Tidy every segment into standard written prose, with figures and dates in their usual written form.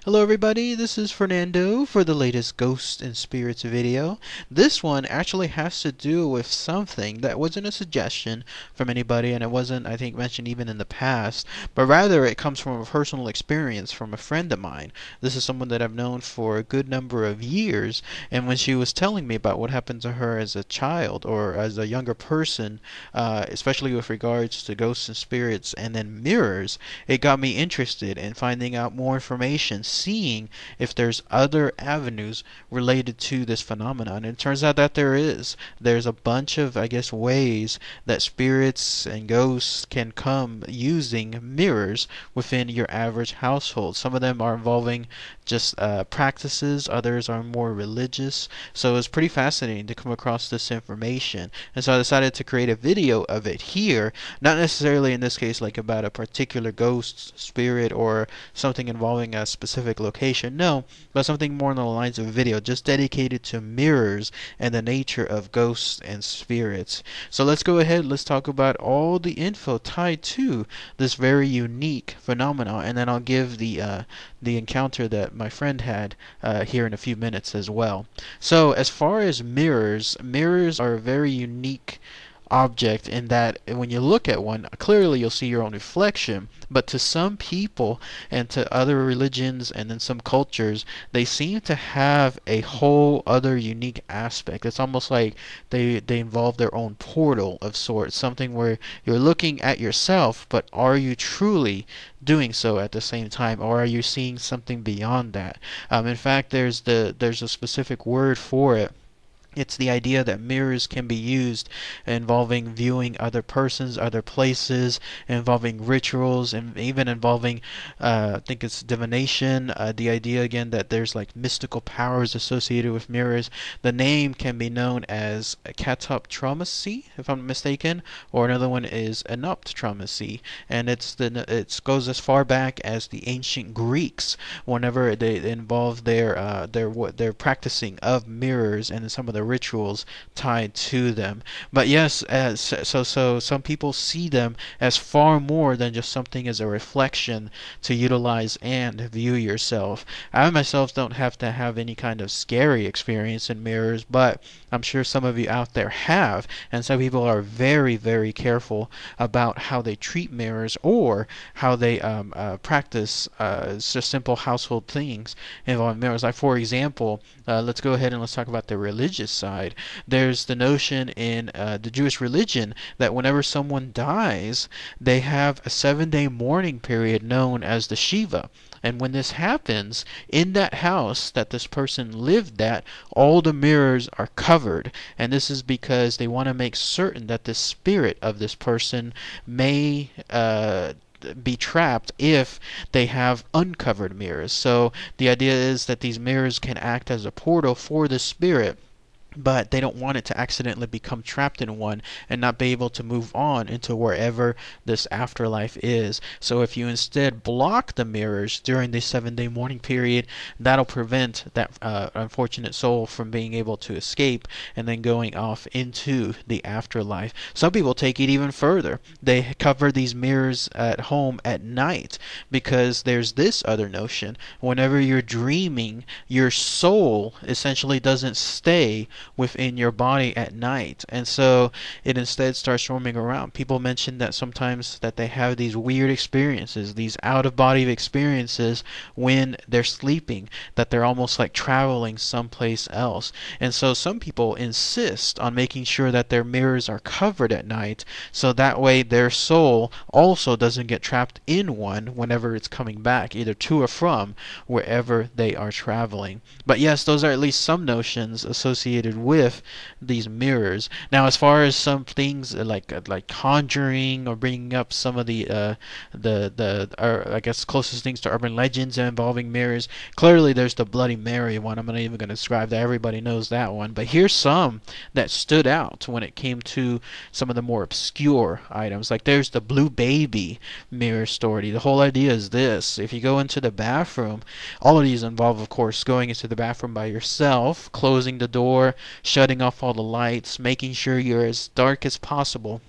Hello everybody, this is Fernando for the latest Ghosts and Spirits video. This one actually has to do with something that wasn't a suggestion from anybody, and it wasn't, I think, mentioned even in the past, but rather it comes from a personal experience from a friend of mine. This is someone that I've known for a good number of years, and when she was telling me about what happened to her as a child or as a younger person, especially with regards to ghosts and spirits and then mirrors, it got me interested in finding out more information, seeing if there's other avenues related to this phenomenon. And it turns out that there is. There's a bunch of, I guess, ways that spirits and ghosts can come using mirrors within your average household. Some of them are involving just practices, others are more religious. So it's pretty fascinating to come across this information. And so I decided to create a video of it here, not necessarily in this case like about a particular ghost, spirit, or something involving a specific location. No, but something more along the lines of a video just dedicated to mirrors and the nature of ghosts and spirits. So let's go ahead, let's talk about all the info tied to this very unique phenomenon, and then I'll give the encounter that my friend had here in a few minutes as well. So as far as mirrors, mirrors are a very unique object in that when you look at one, clearly you'll see your own reflection, but to some people and to other religions and in some cultures, they seem to have a whole other unique aspect. It's almost like they involve their own portal of sorts, something where you're looking at yourself, but are you truly doing so at the same time, or are you seeing something beyond that? In fact, there's a specific word for it. It's the idea that mirrors can be used involving viewing other persons, other places, involving rituals, and even involving, I think it's divination. The idea again that there's like mystical powers associated with mirrors. The name can be known as catoptromacy, if I'm mistaken, or another one is anoptromacy, and it goes as far back as the ancient Greeks. Whenever they involve their practicing of mirrors and some of the rituals tied to them. But yes, so some people see them as far more than just something as a reflection to utilize and view yourself. I myself don't have to have any kind of scary experience in mirrors, but I'm sure some of you out there have, and some people are very, very careful about how they treat mirrors or how they practice just simple household things involving mirrors. Like for example, let's go ahead and let's talk about the religious side. There's the notion in the Jewish religion that whenever someone dies, they have a 7-day mourning period known as the Shiva. And when this happens, in that house that this person lived at, all the mirrors are covered. And this is because they want to make certain that the spirit of this person may be trapped if they have uncovered mirrors. So the idea is that these mirrors can act as a portal for the spirit, but they don't want it to accidentally become trapped in one and not be able to move on into wherever this afterlife is. So if you instead block the mirrors during the 7-day mourning period, that'll prevent that unfortunate soul from being able to escape and then going off into the afterlife. Some people take it even further. They cover these mirrors at home at night because there's this other notion. Whenever you're dreaming, your soul essentially doesn't stay within your body at night, and so it instead starts roaming around. People mention that sometimes that they have these weird experiences, these out-of-body experiences when they're sleeping, that they're almost like traveling someplace else. And so some people insist on making sure that their mirrors are covered at night, so that way their soul also doesn't get trapped in one whenever it's coming back, either to or from wherever they are traveling. But yes, those are at least some notions associated with these mirrors. Now, as far as some things like conjuring or bringing up some of the I guess closest things to urban legends involving mirrors, clearly there's the Bloody Mary one. I'm not even going to describe that. Everybody knows that one. But here's some that stood out when it came to some of the more obscure items. Like there's the Blue Baby mirror story. The whole idea is this: if you go into the bathroom, all of these involve, of course, going into the bathroom by yourself, closing the door, shutting off all the lights, making sure you're as dark as possible.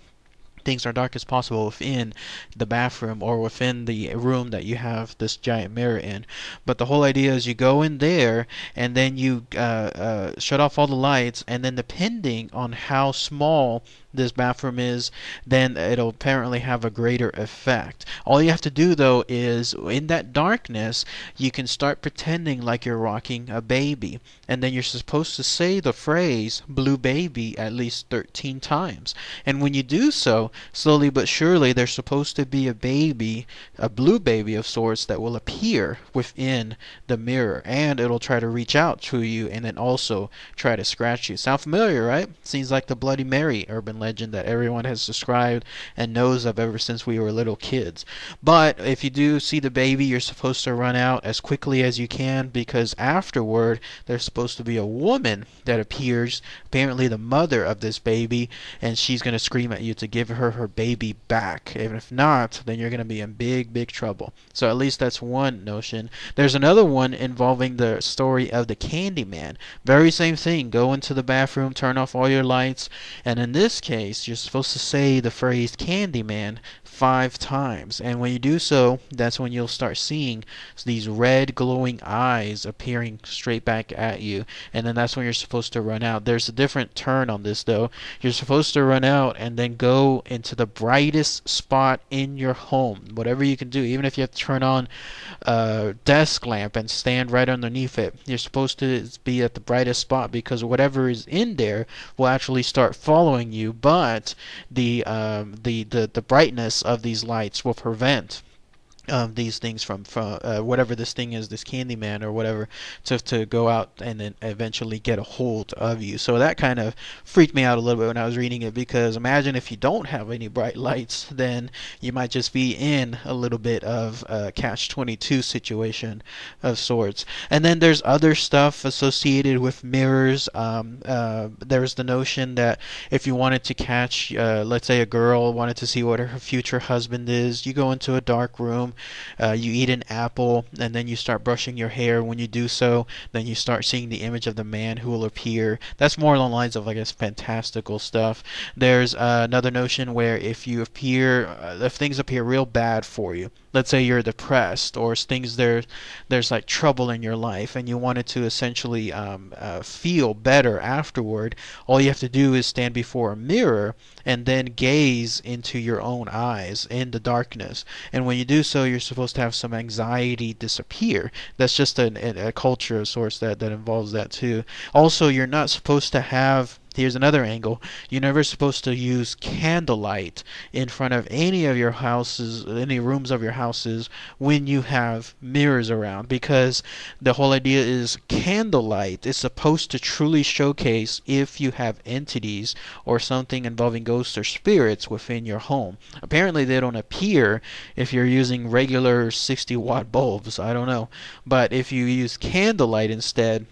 things are dark as possible within the bathroom or within the room that you have this giant mirror in. But the whole idea is you go in there and then you shut off all the lights, and then depending on how small this bathroom is, then it'll apparently have a greater effect. All you have to do though is in that darkness you can start pretending like you're rocking a baby, and then you're supposed to say the phrase blue baby at least 13 times. And when you do so, slowly but surely there's supposed to be a baby, a blue baby of sorts, that will appear within the mirror, and it'll try to reach out to you and then also try to scratch you. Sound familiar, right? Seems like the Bloody Mary urban legend that everyone has described and knows of ever since we were little kids. But if you do see the baby, you're supposed to run out as quickly as you can, because afterward there's supposed to be a woman that appears, apparently the mother of this baby, and she's going to scream at you to give her her baby back. And if not, then you're going to be in big trouble. So at least that's one notion. There's another one involving the story of the Candyman. Very same thing. Go into the bathroom, turn off all your lights, and in this case you're supposed to say the phrase Candyman 5 times. And when you do so, that's when you'll start seeing these red glowing eyes appearing straight back at you, and then that's when you're supposed to run out. There's a different turn on this though. You're supposed to run out and then go into the brightest spot in your home, whatever you can do. Even if you have to turn on a desk lamp and stand right underneath it, you're supposed to be at the brightest spot, because whatever is in there will actually start following you, but the brightness of these lights will prevent these things from whatever this thing is, this Candyman or whatever, to go out and then eventually get a hold of you. So that kind of freaked me out a little bit when I was reading it, because imagine if you don't have any bright lights, then you might just be in a little bit of a catch-22 situation of sorts. And then there's other stuff associated with mirrors. There's the notion that if you wanted to catch, let's say a girl wanted to see what her future husband is, you go into a dark room, you eat an apple, and then you start brushing your hair. When you do so, then you start seeing the image of the man who will appear. That's more along the lines of, I guess, fantastical stuff. There's another notion where if you appear, if things appear real bad for you, let's say you're depressed, or there's like trouble in your life, and you wanted to essentially feel better afterward, all you have to do is stand before a mirror and then gaze into your own eyes in the darkness. And when you do so, you're supposed to have some anxiety disappear. That's just a culture of sorts that involves that too. Also, you're not supposed to have, here's another angle, you're never supposed to use candlelight in front of any of your houses, any rooms of your houses, when you have mirrors around, because the whole idea is candlelight is supposed to truly showcase if you have entities or something involving ghosts or spirits within your home. Apparently they don't appear if you're using regular 60-watt bulbs, I don't know, but if you use candlelight instead,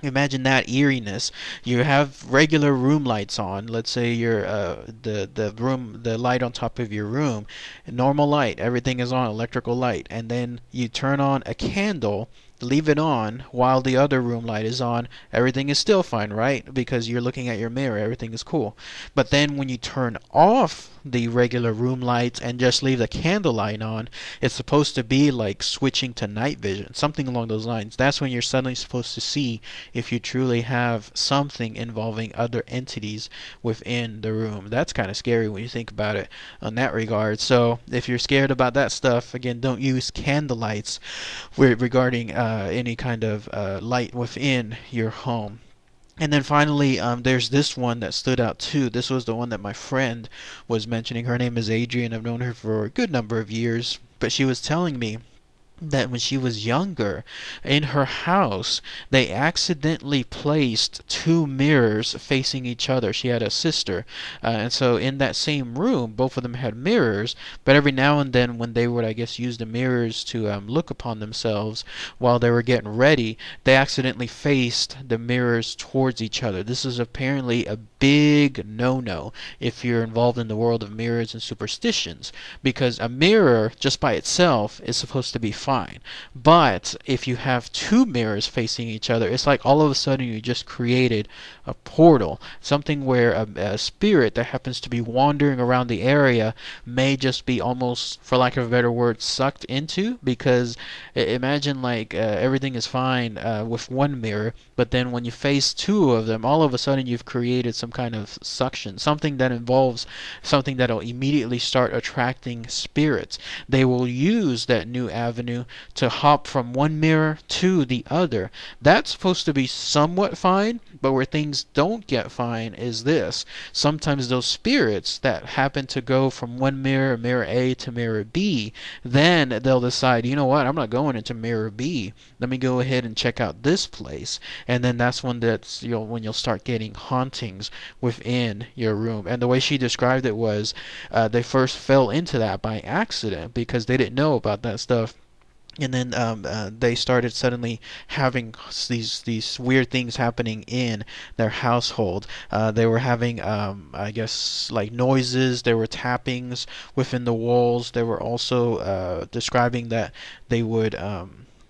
imagine that eeriness. You have regular room lights on. Let's say you're the light on top of your room, normal light, everything is on, electrical light, and then you turn on a candle, leave it on while the other room light is on, everything is still fine, right? Because you're looking at your mirror, everything is cool. But then when you turn off the regular room lights and just leave the candle light on, it's supposed to be like switching to night vision, something along those lines. That's when you're suddenly supposed to see if you truly have something involving other entities within the room. That's kind of scary when you think about it on that regard. So if you're scared about that stuff, again, don't use candle lights regarding any kind of light within your home. And then finally, there's this one that stood out too. This was the one that my friend was mentioning. Her name is Adrian. I've known her for a good number of years, but she was telling me that when she was younger, in her house, they accidentally placed 2 mirrors facing each other. She had a sister, and so in that same room, both of them had mirrors, but every now and then when they would, I guess, use the mirrors to look upon themselves while they were getting ready, they accidentally faced the mirrors towards each other. This is apparently a big no-no if you're involved in the world of mirrors and superstitions, because a mirror just by itself is supposed to be fine. fine. But if you have two mirrors facing each other, it's like all of a sudden you just created a portal, something where a spirit that happens to be wandering around the area may just be almost, for lack of a better word, sucked into. Because imagine like everything is fine with one mirror, but then when you face two of them, all of a sudden you've created some kind of suction, something that involves something that'll immediately start attracting spirits. They will use that new avenue to hop from one mirror to the other. That's supposed to be somewhat fine, but where things don't get fine is this. Sometimes those spirits that happen to go from one mirror, mirror A, to mirror B, then they'll decide, you know what, I'm not going into mirror B. Let me go ahead and check out this place. And then that's when when you'll start getting hauntings within your room. And the way she described it was they first fell into that by accident because they didn't know about that stuff. And then they started suddenly having these weird things happening in their household. They were having, I guess, like noises. There were tappings within the walls. They were also describing that they would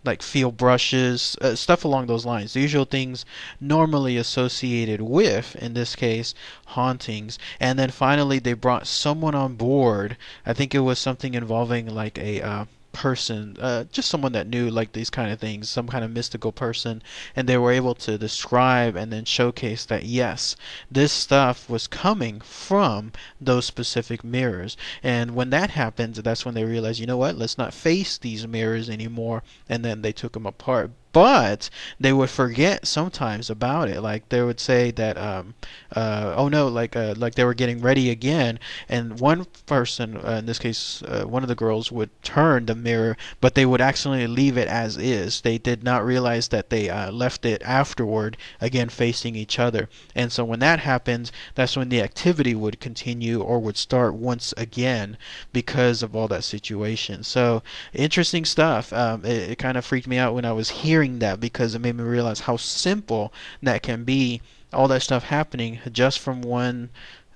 like feel brushes, stuff along those lines. The usual things normally associated with, in this case, hauntings. And then finally, they brought someone on board. I think it was something involving like a person, just someone that knew like these kind of things, some kind of mystical person, and they were able to describe and then showcase that yes, this stuff was coming from those specific mirrors. And when that happens, that's when they realized, you know what, let's not face these mirrors anymore, and then they took them apart. But they would forget sometimes about it. Like they would say that, oh no, like they were getting ready again, and one person, in this case, one of the girls, would turn the mirror, but they would accidentally leave it as is. They did not realize that they left it afterward, again facing each other. And so when that happens, that's when the activity would continue or would start once again because of all that situation. So interesting stuff. It kind of freaked me out when I was hearing that, because it made me realize how simple that can be, all that stuff happening just from one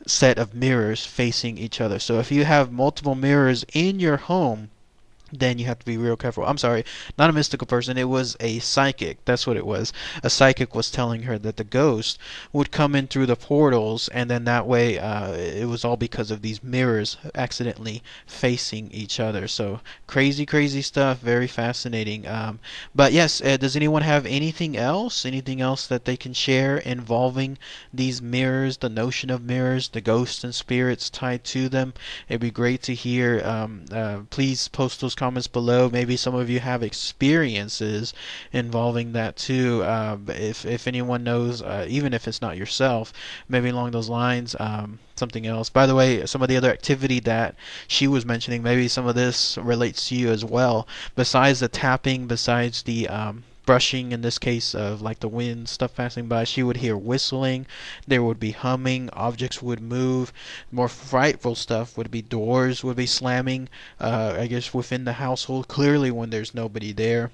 set of mirrors facing each other. So if you have multiple mirrors in your home, then you have to be real careful. I'm sorry, not a mystical person. It was a psychic. That's what it was. A psychic was telling her that the ghost would come in through the portals, and then that way it was all because of these mirrors accidentally facing each other. So crazy, crazy stuff. Very fascinating. But yes, does anyone have anything else? Anything else that they can share involving these mirrors, the notion of mirrors, the ghosts and spirits tied to them? It'd be great to hear. Please post those comments below. Maybe some of you have experiences involving that too. If anyone knows, even if it's not yourself, maybe along those lines, something else. By the way, some of the other activity that she was mentioning, maybe some of this relates to you as well. Besides the tapping, besides the brushing, in this case of like the wind, stuff passing by, she would hear whistling, there would be humming, objects would move. More frightful stuff would be doors would be slamming, I guess within the household, clearly when there's nobody there.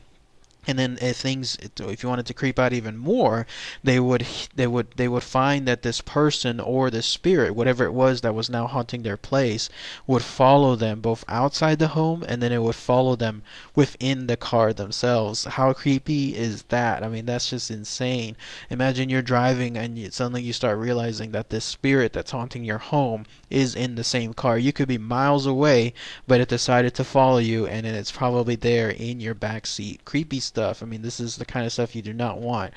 And then if you wanted to creep out even more, they would find that this person or this spirit, whatever it was that was now haunting their place, would follow them both outside the home, and then it would follow them within the car themselves. How creepy is that? I mean, that's just insane. Imagine you're driving and suddenly you start realizing that this spirit that's haunting your home is in the same car. You could be miles away, but it decided to follow you, and then it's probably there in your back seat. Creepy stuff. I mean, this is the kind of stuff you do not want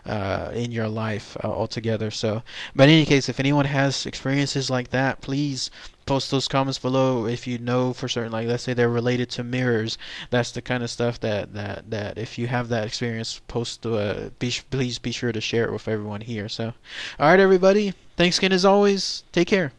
in your life altogether. So, but in any case, if anyone has experiences like that, please post those comments below. If you know for certain, like let's say they're related to mirrors, that's the kind of stuff that if you have that experience, post. Please be sure to share it with everyone here. So, all right, everybody. Thanks again as always. Take care.